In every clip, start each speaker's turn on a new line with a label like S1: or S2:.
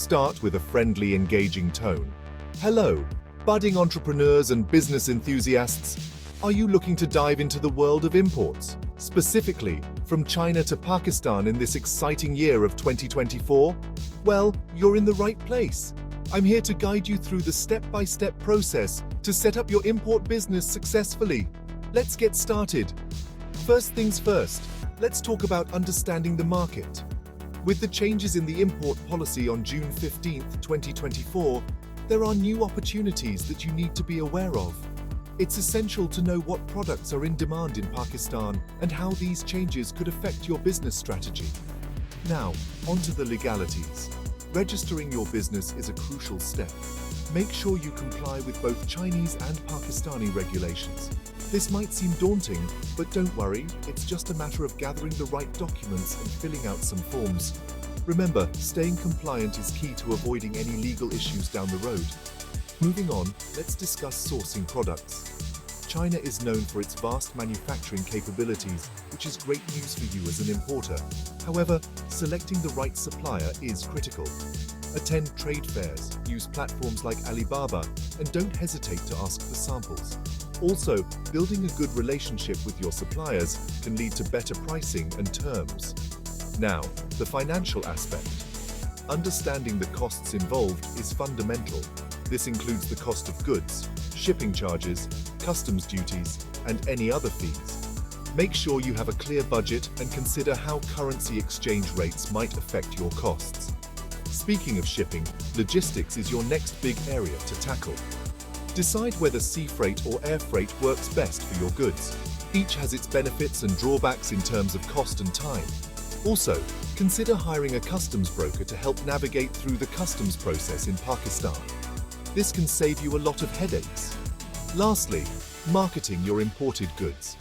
S1: Start with a friendly, engaging tone. Hello, budding entrepreneurs and business enthusiasts. Are you looking to dive into the world of imports, specifically from China to Pakistan in this exciting year of 2024? Well, you're in the right place. I'm here to guide you through the step-by-step process to set up your import business successfully. Let's get started. First things first, let's talk about understanding the market. With the changes in the import policy on June 15, 2024, there are new opportunities that you need to be aware of. It's essential to know what products are in demand in Pakistan and how these changes could affect your business strategy. Now, onto the legalities. Registering your business is a crucial step. Make sure you comply with both Chinese and Pakistani regulations. This might seem daunting, but don't worry, it's just a matter of gathering the right documents and filling out some forms. Remember, staying compliant is key to avoiding any legal issues down the road. Moving on, let's discuss sourcing products. China is known for its vast manufacturing capabilities, which is great news for you as an importer. However, selecting the right supplier is critical. Attend trade fairs, use platforms like Alibaba, and don't hesitate to ask for samples. Also, building a good relationship with your suppliers can lead to better pricing and terms. Now, the financial aspect. Understanding the costs involved is fundamental. This includes the cost of goods, shipping charges, customs duties, and any other fees. Make sure you have a clear budget and consider how currency exchange rates might affect your costs. Speaking of shipping, logistics is your next big area to tackle. Decide whether sea freight or air freight works best for your goods. Each has its benefits and drawbacks in terms of cost and time. Also, consider hiring a customs broker to help navigate through the customs process in Pakistan. This can save you a lot of headaches. Lastly, marketing your imported goods.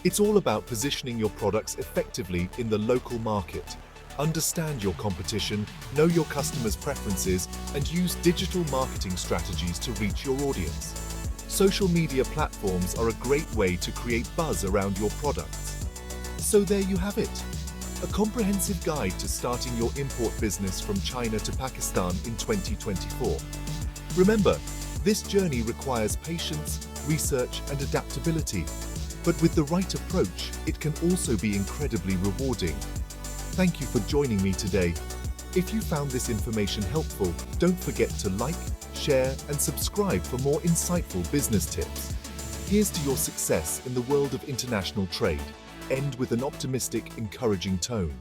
S1: It's all about positioning your products effectively in the local market. Understand your competition, know your customers' preferences, and use digital marketing strategies to reach your audience. Social media platforms are a great way to create buzz around your products. So there you have it. A comprehensive guide to starting your import business from China to Pakistan in 2024. Remember, this journey requires patience, research, and adaptability. But with the right approach, it can also be incredibly rewarding. Thank you for joining me today. If you found this information helpful, don't forget to like, share, and subscribe for more insightful business tips. Here's to your success in the world of international trade. End with an optimistic, encouraging tone.